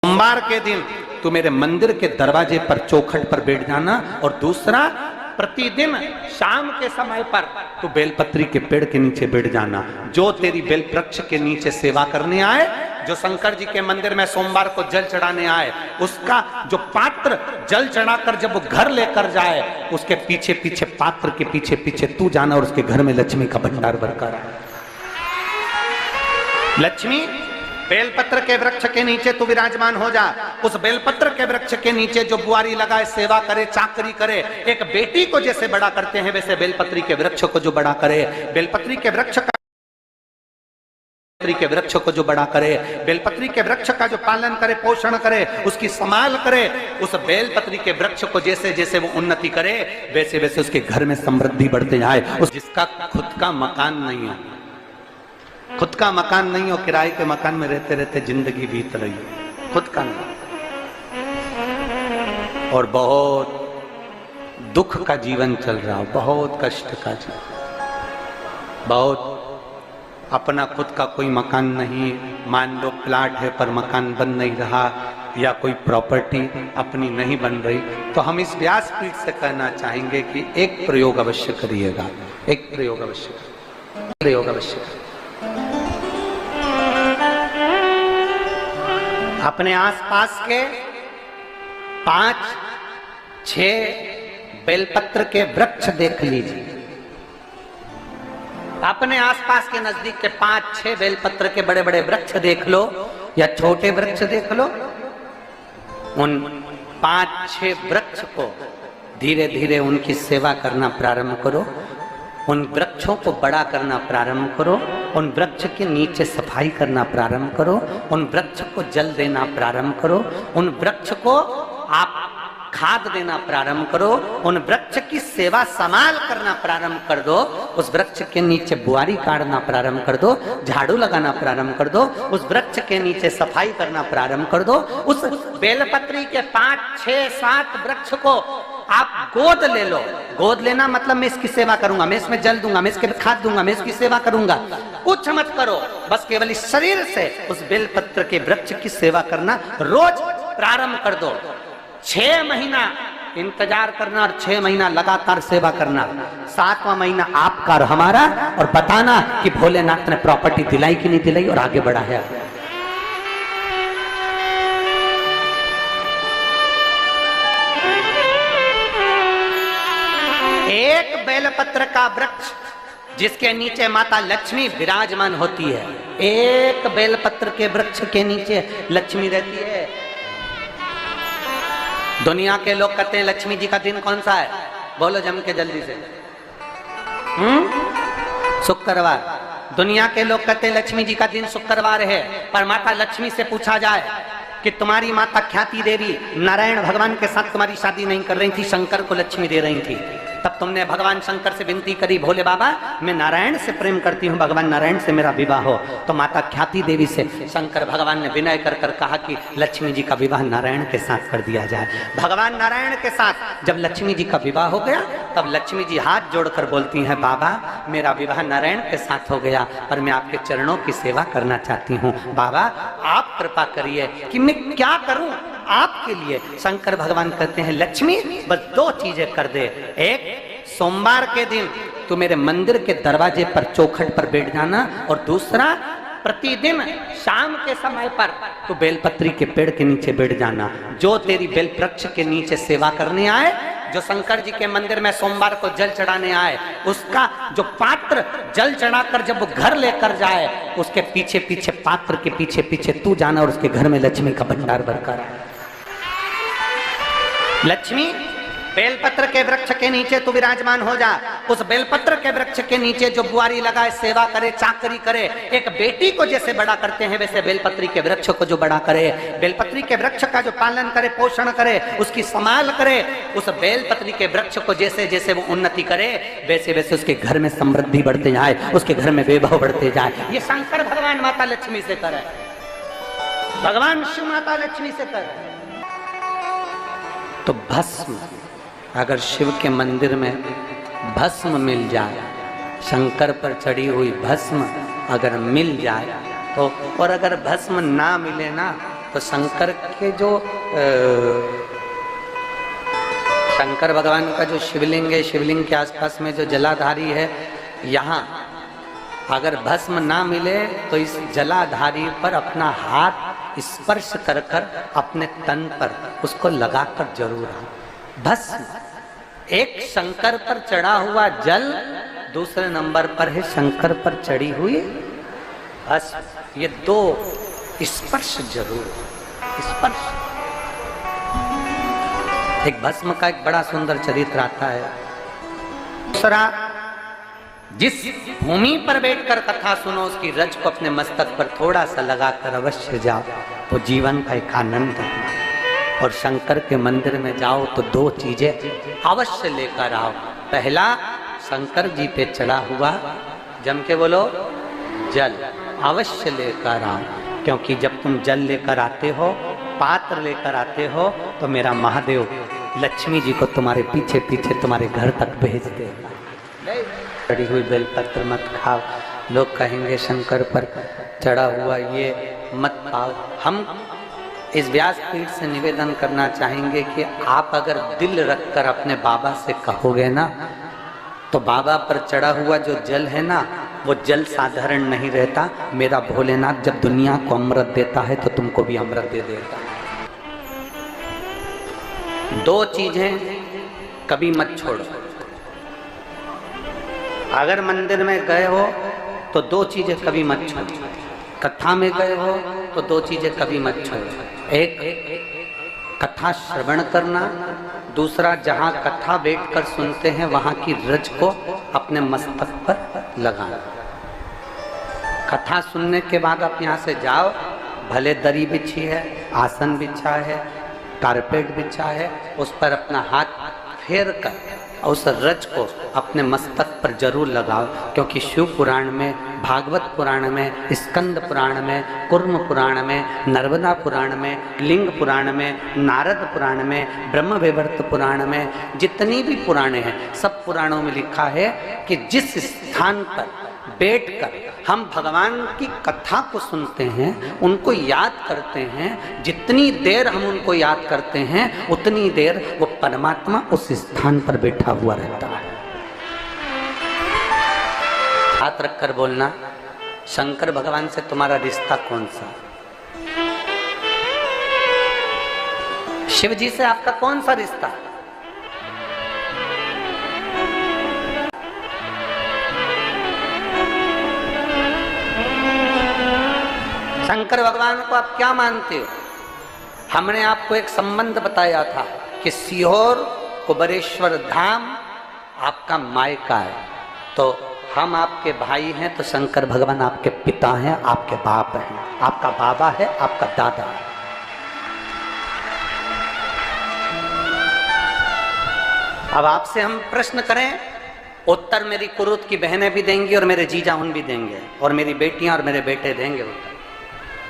सोमवार के दिन तू मेरे मंदिर के दरवाजे पर चौखट पर बैठ जाना, और दूसरा प्रतिदिन शाम के समय पर तू बेलपत्री के पेड़ के नीचे बैठ जाना। जो तेरी बेल वृक्ष के नीचे सेवा करने आए, जो शंकर जी के मंदिर में सोमवार को जल चढ़ाने आए, उसका जो पात्र जल चढ़ाकर जब वो घर लेकर जाए, उसके पीछे पीछे पात्र के पीछे पीछे तू जाना और उसके घर में लक्ष्मी का भंडार भरकर आए। लक्ष्मी बेलपत्र के वृक्ष के नीचे तू विराजमान हो जा। उस बेलपत्र के वृक्ष के नीचे जो बुआरी लगाए, सेवा करे, चाकरी करे, एक बेटी को जैसे बड़ा करते हैं वैसे बेलपत्री के वृक्ष को जो बड़ा करे, बेलपत्री के वृक्ष को जो बड़ा करे, बेलपत्री के वृक्ष का जो पालन करे, पोषण करे, उसकी संभाल करे, उस बेलपत्री के वृक्ष को जैसे जैसे वो उन्नति करे वैसे वैसे उसके घर में समृद्धि बढ़ते जाए। उस जिसका खुद का मकान नहीं हो, खुद का मकान नहीं हो, किराए के मकान में रहते रहते जिंदगी बीत रही है, खुद का नहीं, और बहुत दुख का जीवन चल रहा हो, बहुत कष्ट का जीवन, बहुत अपना खुद का कोई मकान नहीं, मान लो प्लाट है पर मकान बन नहीं रहा, या कोई प्रॉपर्टी अपनी नहीं बन रही, तो हम इस व्यासपीठ से कहना चाहेंगे कि एक प्रयोग अवश्य करिएगा, एक प्रयोग अवश्य अपने आसपास के 5-6 बेलपत्र के वृक्ष देख लीजिए। अपने आसपास के नजदीक के 5-6 बेलपत्र के बड़े बड़े वृक्ष देख लो या छोटे वृक्ष देख लो। उन 5-6 वृक्ष को धीरे धीरे उनकी सेवा करना प्रारंभ करो, उन वृक्षों को बड़ा करना प्रारंभ करो, उन वृक्ष के नीचे सफाई करना प्रारंभ करो, उन वृक्ष को जल देना प्रारंभ करो, उन वृक्ष को आप खाद देना प्रारंभ करो, उन वृक्ष की सेवा संभाल करना प्रारंभ कर दो, उस वृक्ष के नीचे बुआरी काटना प्रारंभ कर दो, झाड़ू लगाना प्रारंभ कर दो, उस वृक्ष के नीचे सफाई करना प्रारंभ कर दो। उस बेलपत्री के 5-6-7 वृक्ष को आप गोद ले लो। गोद लेना मतलब मैं इसकी सेवा करूंगा, मैं इसमें जल दूंगा, मैं इसके खाद दूंगा, मैं इसकी सेवा करूंगा, कुछ मत करो, बस केवल इस शरीर से उस बेलपत्र के वृक्ष की सेवा करना रोज प्रारंभ कर दो। 6 महीना इंतजार करना और 6 महीना लगातार सेवा करना, 7वां महीना आपका और हमारा, और बताना कि भोलेनाथ ने प्रॉपर्टी दिलाई कि नहीं दिलाई और आगे बढ़ाया। एक बेलपत्र का वृक्ष जिसके नीचे माता लक्ष्मी विराजमान होती है, एक बेलपत्र के वृक्ष के नीचे लक्ष्मी रहती है। दुनिया के लोग कहते हैं लक्ष्मी जी का दिन कौन सा है, बोलो जम के जल्दी से। शुक्रवार। दुनिया के लोग कहते हैं लक्ष्मी जी का दिन शुक्रवार है, पर माता लक्ष्मी से पूछा जाए कि तुम्हारी माता ख्याति देवी नारायण भगवान के साथ तुम्हारी शादी नहीं कर रही थी, शंकर को लक्ष्मी दे रही थी, तब तुमने भगवान शंकर से विनती करी, भोले बाबा मैं नारायण से प्रेम करती हूँ, भगवान नारायण से मेरा विवाह हो। तो माता ख्याति देवी से शंकर भगवान ने विनय कर कर कहा कि लक्ष्मी जी का विवाह नारायण के साथ कर दिया जाए। भगवान नारायण के साथ जब लक्ष्मी जी का विवाह हो गया, तब लक्ष्मी जी हाथ जोड़कर बोलती हैं, बाबा मेरा विवाह नारायण के साथ हो गया, पर मैं आपके चरणों की सेवा करना चाहती हूँ, बाबा आप कृपा करिए कि मैं क्या करूं आपके लिए। शंकर भगवान कहते हैं लक्ष्मी बस 2 चीजें कर दे, एक सोमवार के दिन तू मेरे मंदिर के दरवाजे पर चौखट पर बैठ जाना, और दूसरा प्रतिदिन शाम के समय पर तू बेलपत्री के पेड़ के नीचे बैठ जाना। जो तेरी बेल वृक्ष के नीचे सेवा करने आए, जो शंकर जी के मंदिर में सोमवार को जल चढ़ाने आए, उसका जो पात्र जल चढ़ाकर जब वो घर लेकर जाए, उसके पीछे पीछे पात्र के पीछे पीछे तू जाना और उसके घर में लक्ष्मी का भंडार भरकर आए। लक्ष्मी बेलपत्र के वृक्ष के नीचे तू विराजमान हो जा। उस बेलपत्र के वृक्ष के नीचे जो बुआरी लगाए, सेवा करे, चाकरी करे, एक बेटी को जैसे बड़ा करते हैं वैसे बेलपत्री के वृक्ष को जो बड़ा करे, बेलपत्री के वृक्ष का जो पालन करे, पोषण करे, उसकी संभाल करे, उस बेलपत्री के वृक्ष को जैसे जैसे वो उन्नति करे वैसे वैसे उसके घर में समृद्धि बढ़ते जाए, उसके घर में वैभव बढ़ते जाए। ये शंकर भगवान माता लक्ष्मी से करे, भगवान शिव माता लक्ष्मी से करे। तो भस्म, अगर शिव के मंदिर में भस्म मिल जाए, शंकर पर चढ़ी हुई भस्म अगर मिल जाए तो, और अगर भस्म ना मिले ना तो शंकर के जो शंकर भगवान का जो शिवलिंग है, शिवलिंग के आसपास में जो जलाधारी है, यहाँ अगर भस्म ना मिले तो इस जलाधारी पर अपना हाथ स्पर्श कर कर अपने तन पर उसको लगाकर जरूर आओ। भस्म एक शंकर पर चढ़ा हुआ जल, दूसरे नंबर पर है शंकर पर चढ़ी हुई भस्म। ये दो स्पर्श जरूर, स्पर्श। एक भस्म का एक बड़ा सुंदर चरित्र आता है। दूसरा, जिस भूमि पर बैठकर कथा सुनो उसकी रज को अपने मस्तक पर थोड़ा सा लगाकर अवश्य जाओ, तो जीवन का एक आनंद है। और शंकर के मंदिर में जाओ तो दो चीजें अवश्य लेकर आओ। पहला, शंकर जी पे चढ़ा हुआ, जम के बोलो, जल अवश्य लेकर आओ, क्योंकि जब तुम जल लेकर आते हो, पात्र लेकर आते हो, तो मेरा महादेव लक्ष्मी जी को तुम्हारे पीछे पीछे तुम्हारे घर तक भेज देगा। चढ़ी हुई बेलपत्र मत खाओ, लोग कहेंगे शंकर पर चढ़ा हुआ ये मत पाओ। हम इस व्यासपीठ से निवेदन करना चाहेंगे कि आप अगर दिल रखकर अपने बाबा से कहोगे ना, तो बाबा पर चढ़ा हुआ जो जल है ना, वो जल साधारण नहीं रहता। मेरा भोलेनाथ जब दुनिया को अमृत देता है तो तुमको भी अमृत दे देता है। दो चीजें कभी मत छोड़ो। अगर मंदिर में गए हो तो दो चीजें कभी मत छोड़ो। कथा में गए हो तो दो चीजें कभी मत छोड़ो। एक, कथा श्रवण करना। दूसरा, जहाँ कथा बैठकर सुनते हैं वहाँ की रज को अपने मस्तक पर लगाना। कथा सुनने के बाद आप यहाँ से जाओ, भले दरी बिछी है, आसन बिछा है, कारपेट बिछा है, उस पर अपना हाथ फेर कर उस रज को अपने मस्तक पर जरूर लगाओ। क्योंकि शिव पुराण में, भागवत पुराण में, स्कंद पुराण में, कुर्म पुराण में, नर्मदा पुराण में, लिंग पुराण में, नारद पुराण में, ब्रह्म वैवर्त पुराण में, जितनी भी पुराणे हैं, सब पुराणों में लिखा है कि जिस स्थान पर बैठकर हम भगवान की कथा को सुनते हैं, उनको याद करते हैं, जितनी देर हम उनको याद करते हैं उतनी देर वो परमात्मा उस स्थान पर बैठा हुआ रहता है। हाथ रखकर बोलना, शंकर भगवान से तुम्हारा रिश्ता कौन सा? शिव जी से आपका कौन सा रिश्ता? शंकर भगवान को आप क्या मानते हो? हमने आपको एक संबंध बताया था कि सीहोर कुबेरेश्वर धाम आपका मायका है, तो हम आपके भाई हैं, तो शंकर भगवान आपके पिता हैं, आपके बाप हैं, आपका बाबा है, आपका दादा है। अब आपसे हम प्रश्न करें, उत्तर मेरी कुरुत की बहनें भी देंगी और मेरे जीजा उन भी देंगे, और मेरी बेटियां और मेरे बेटे देंगे उत्तर।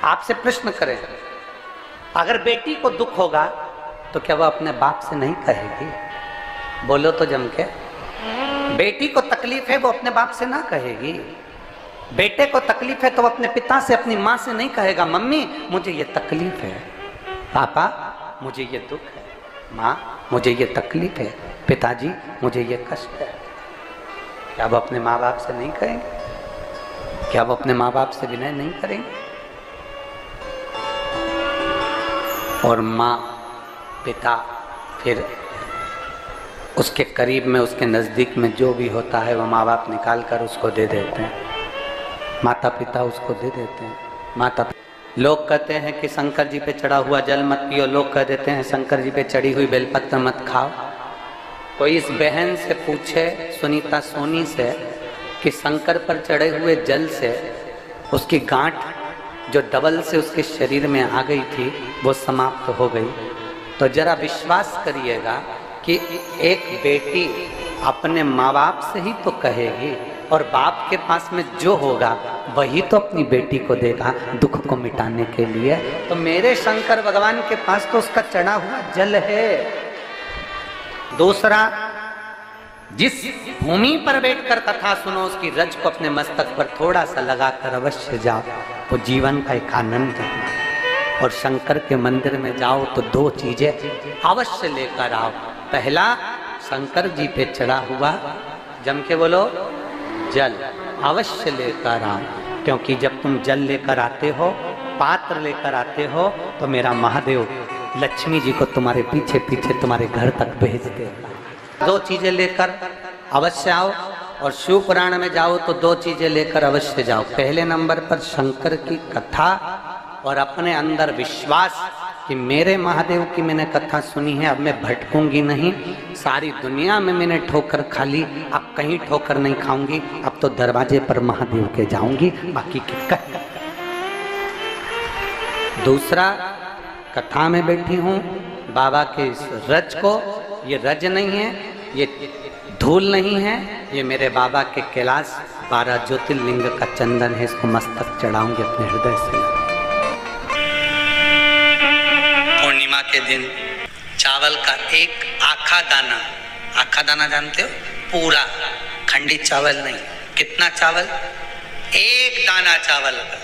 आपसे प्रश्न करें, अगर बेटी को दुख होगा तो क्या वह अपने बाप से नहीं कहेगी? बोलो तो जम के। बेटी को तकलीफ है वो अपने बाप से ना कहेगी। बेटे को तकलीफ है तो वो अपने पिता से, अपनी माँ से नहीं कहेगा, मम्मी मुझे ये तकलीफ है, पापा मुझे ये दुख है, माँ मुझे ये तकलीफ है, पिताजी मुझे ये कष्ट है। क्या वो अपने माँ बाप से नहीं कहेंगे? क्या वो अपने माँ बाप से विनय नहीं करेंगे? और माँ, पिता, फिर उसके करीब में, उसके नज़दीक में जो भी होता है वो माँ बाप निकाल कर उसको दे देते हैं, माता पिता उसको दे देते हैं। माता, लोग कहते हैं कि शंकर जी पे चढ़ा हुआ जल मत पियो, लोग कह देते हैं शंकर जी पे चढ़ी हुई बेलपत्र मत खाओ। कोई इस बहन से पूछे, सुनीता सोनी से, कि शंकर पर चढ़े हुए जल से उसकी गांठ जो डबल से उसके शरीर में आ गई थी वो समाप्त हो गई, तो जरा विश्वास करिएगा कि एक बेटी अपने माँ बाप से ही तो कहेगी, और बाप के पास में जो होगा वही तो अपनी बेटी को देगा दुख को मिटाने के लिए। तो मेरे शंकर भगवान के पास तो उसका चढ़ा हुआ जल है। दूसरा, जिस भूमि पर बैठकर कथा सुनो उसकी रज को अपने मस्तक पर थोड़ा सा लगाकर अवश्य जाओ, वो जीवन का एक आनंद है। और शंकर के मंदिर में जाओ तो दो चीजें अवश्य लेकर आओ। पहला, शंकर जी पे चढ़ा हुआ, जम के बोलो, जल अवश्य लेकर आओ, क्योंकि जब तुम जल लेकर आते हो, पात्र लेकर आते हो, तो मेरा महादेव लक्ष्मी जी को तुम्हारे पीछे पीछे तुम्हारे घर तक भेज देगा। दो चीजें लेकर अवश्य आओ। और शिव पुराण में जाओ तो दो चीजें लेकर अवश्य जाओ। पहले नंबर पर शंकर की कथा और अपने अंदर विश्वास कि मेरे महादेव की मैंने कथा सुनी है, अब मैं भटकूंगी नहीं। सारी दुनिया में मैंने ठोकर खा ली, अब कहीं ठोकर नहीं खाऊंगी, अब तो दरवाजे पर महादेव के जाऊंगी, बाकी की कथा। दूसरा, कथा में बैठी हूँ बाबा के इस रज को, ये रज नहीं है, ये धूल नहीं है, ये मेरे बाबा के कैलाश 12 ज्योतिर्लिंग का चंदन है, इसको मस्तक चढ़ाऊंगी अपने हृदय से। पूर्णिमा के दिन चावल का एक आखा दाना जानते हो, पूरा खंडित चावल नहीं, कितना चावल, एक दाना चावल का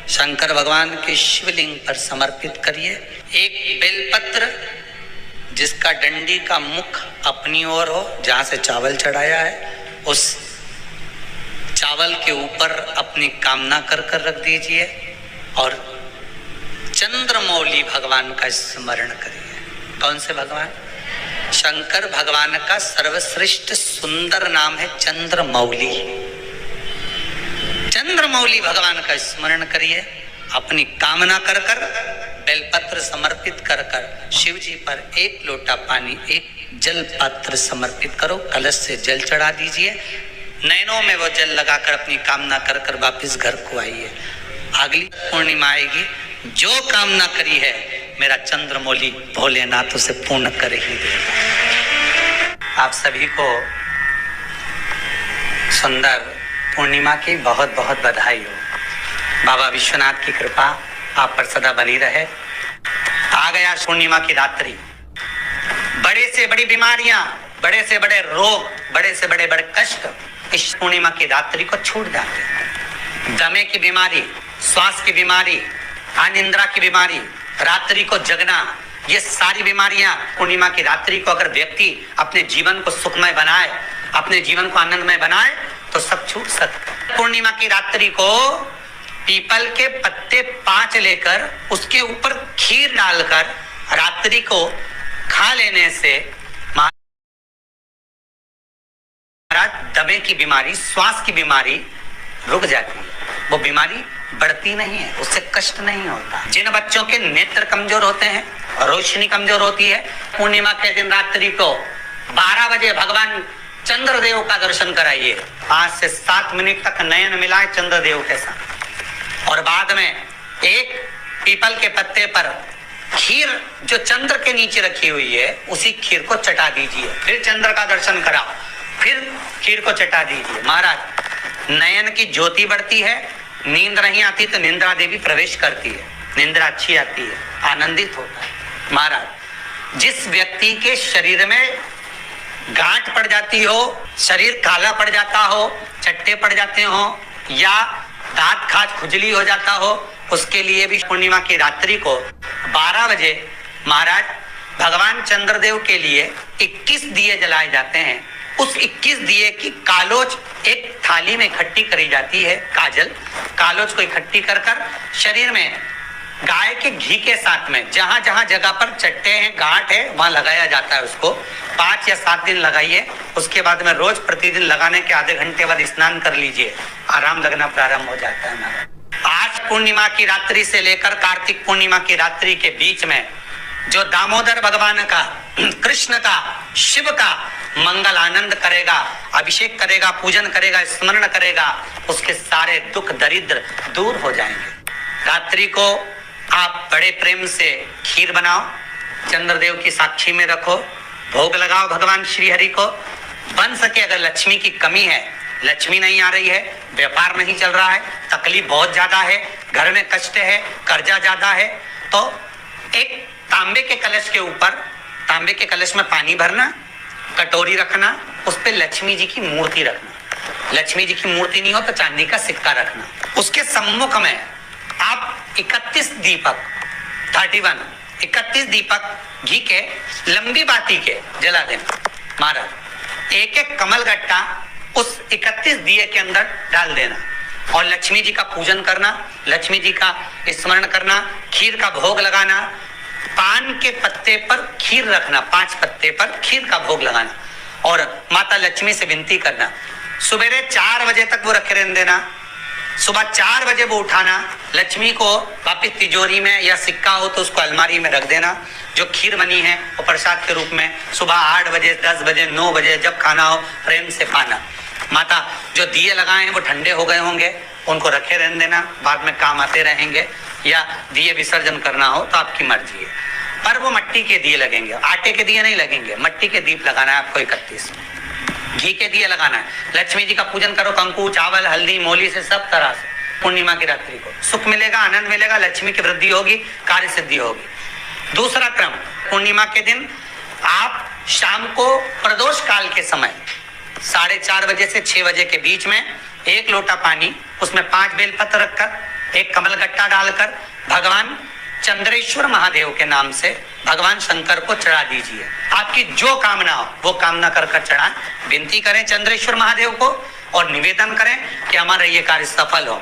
शंकर भगवान के शिवलिंग पर समर्पित करिए। एक बेलपत्र जिसका डंडी का मुख अपनी ओर हो, जहां से चावल चढ़ाया है, उस चावल के ऊपर अपनी कामना कर कर रख दीजिए और चंद्रमौली भगवान का स्मरण करिए। कौन से भगवान? शंकर भगवान का सर्वश्रेष्ठ सुंदर नाम है चंद्रमौली। चंद्रमौली भगवान का स्मरण करिए, अपनी कामना कर कर बेलपत्र समर्पित कर कर शिव जी पर एक लोटा पानी, एक जल पात्र समर्पित करो, कलश से जल चढ़ा दीजिए, नैनों में वो जल लगाकर अपनी कामना कर कर वापिस घर को आइए। अगली पूर्णिमा आएगी, जो कामना करी है मेरा चंद्रमौली भोलेनाथ उसे पूर्ण कर ही देगा। आप सभी को सुंदर पूर्णिमा की बहुत बहुत बधाई हो। बाबा विश्वनाथ की कृपा आप पर सदा बनी रहे। आ गया पूर्णिमा की रात्रि, बड़े से बड़ी बीमारियां, बड़े से बड़े रोग, बड़े से बड़े बड़े कष्ट इस पूर्णिमा की रात्रि को छूट जाते हैं। दमे की बीमारी, श्वास की बीमारी, अनिद्रा की बीमारी, रात्रि को जगना, ये सारी बीमारियां पूर्णिमा की रात्रि को अगर व्यक्ति अपने जीवन को सुखमय बनाए, अपने जीवन को आनंदमय बनाए, तो सब छूट सकता। पूर्णिमा की रात्रि को पीपल के पत्ते 5 लेकर उसके ऊपर खीर डालकर रात्रि को खा लेने से महाराज दमे की बीमारी, श्वास की बीमारी रुक जाती है, वो बीमारी बढ़ती नहीं है, उससे कष्ट नहीं होता। जिन बच्चों के नेत्र कमजोर होते हैं, रोशनी कमजोर होती है, पूर्णिमा के दिन रात्रि को 12 बजे भगवान चंद्रदेव का दर्शन कराइए। 5 से 7 मिनट तक नयन मिलाए चंद्रदेव के साथ, और बाद में एक पीपल के पत्ते पर खीर जो चंद्र के नीचे रखी हुई है, उसी खीर को चटा दीजिए। फिर चंद्र का दर्शन कराओ, फिर खीर को चटा दीजिए। महाराज नयन की ज्योति बढ़ती है, नींद नहीं आती तो निंद्रा देवी प्रवेश करती है, निंद्रा अच्छी आती है, आनंदित होता है। महाराज जिस व्यक्ति के शरीर में गांठ पड़ जाती हो, शरीर काला पड़ जाता हो, चट्टे पड़ जाते हो, या दांत खाज खुजली हो जाता हो, उसके लिए भी पूर्णिमा की रात्रि को 12 बजे महाराज भगवान चंद्रदेव के लिए 21 दिए जलाए जाते हैं। उस 21 दिए की कालोच एक थाली में इकट्ठी करी जाती है, कालोच को इकट्ठी कर कर शरीर में गाय के घी के साथ में जहां जहां जगह पर चट्टे हैं, गांठ है, वहां लगाया जाता है। उसको 5 या 7 दिन लगाइए, उसके बाद में रोज प्रतिदिन लगाने के आधे घंटे बाद स्नान कर लीजिए, आराम लगना प्रारंभ हो जाता है। आज पूर्णिमा की रात्रि से लेकर कार्तिक पूर्णिमा की रात्रि के बीच में जो दामोदर भगवान का, कृष्ण का, शिव का मंगल आनंद करेगा, अभिषेक करेगा, पूजन करेगा, स्मरण करेगा, उसके सारे दुख दरिद्र दूर हो जाएंगे। रात्रि को आप बड़े प्रेम से खीर बनाओ, चंद्रदेव की साक्षी में रखो, भोग लगाओ भगवान श्री हरि को। बन सके अगर लक्ष्मी की कमी है, लक्ष्मी नहीं आ रही है, व्यापार नहीं चल रहा है, तकलीफ बहुत ज्यादा है, घर में कष्ट है, कर्जा ज्यादा है, तो एक तांबे के कलश के ऊपर, तांबे के कलश में पानी भरना, कटोरी रखना, उस पे लक्ष्मी जी की मूर्ति रखना। लक्ष्मी जी की मूर्ति नहीं हो तो चांदी का सिक्का रखना। उसके सम्मुख में आप 31 दीपक 31 31 दीपक घी के लंबी बाती के जला देना। महाराज एक एक कमल गट्टा उस 31 दिए के अंदर डाल देना और लक्ष्मी जी का पूजन करना, लक्ष्मी जी का स्मरण करना, खीर का भोग लगाना, पान के पत्ते पर खीर रखना, 5 पत्ते पर खीर का भोग लगाना और माता लक्ष्मी से विनती करना। सुबेरे 4 बजे तक वो रखे रहने देना, सुबह 4 बजे वो उठाना, लक्ष्मी को वापिस तिजोरी में या सिक्का हो तो उसको अलमारी में रख देना। जो खीर बनी है वो प्रसाद के रूप में सुबह 8 बजे 10 बजे 9 बजे जब खाना हो प्रेम से पाना। माता जो दिए लगाए हैं वो ठंडे हो गए होंगे, उनको रखे रहने देना, बाद में काम आते रहेंगे, या दिए विसर्जन करना हो तो आपकी मर्जी है। पर वो मट्टी के दिए लगेंगे, आटे के दिए नहीं लगेंगे, मट्टी के दीप लगाना है आपको। 31 घी के दिए लगाना है। लक्ष्मी जी का पूजन करो, कंकु चावल हल्दी मोली से सब तरह से। पूर्णिमा की रात्रि को सुख मिलेगा, आनंद मिलेगा, लक्ष्मी की वृद्धि होगी, कार्य सिद्धि होगी। दूसरा क्रम, पूर्णिमा के दिन आप शाम को प्रदोष काल के समय 4:30 बजे से 6 बजे के बीच में 1 लोटा पानी, उसमें 5 बेलपत्र रखकर, 1 कमल गट्टा डालकर भगवान चंद्रेश्वर महादेव के नाम से भगवान शंकर को चढ़ा दीजिए। आपकी जो कामना हो वो कामना कर चढ़ाएं, विनती करें चंद्रेश्वर महादेव को और निवेदन करें कि हमारा ये कार्य सफल हो।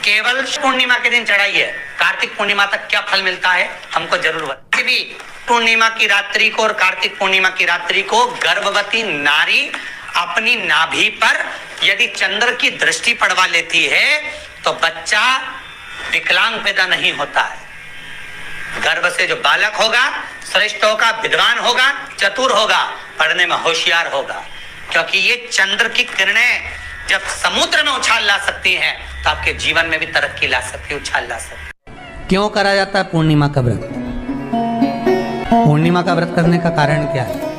केवल पूर्णिमा के दिन चढ़ाइए, कार्तिक पूर्णिमा तक क्या फल मिलता है हमको जरूर बताइए। भी पूर्णिमा की रात्रि को और कार्तिक पूर्णिमा की रात्रि को गर्भवती नारी अपनी नाभि पर यदि चंद्र की दृष्टि पड़वा लेती है तो बच्चा विकलांग पैदा नहीं होता है। गर्भ से जो बालक होगा श्रेष्ठ होगा, विद्वान होगा, चतुर होगा, पढ़ने में होशियार होगा, क्योंकि ये चंद्र की किरणें जब समुद्र में उछाल ला सकती हैं तो आपके जीवन में भी तरक्की ला सकती है, उछाल ला सकती है। क्यों करा जाता है पूर्णिमा का व्रत? पूर्णिमा का व्रत करने का कारण क्या है?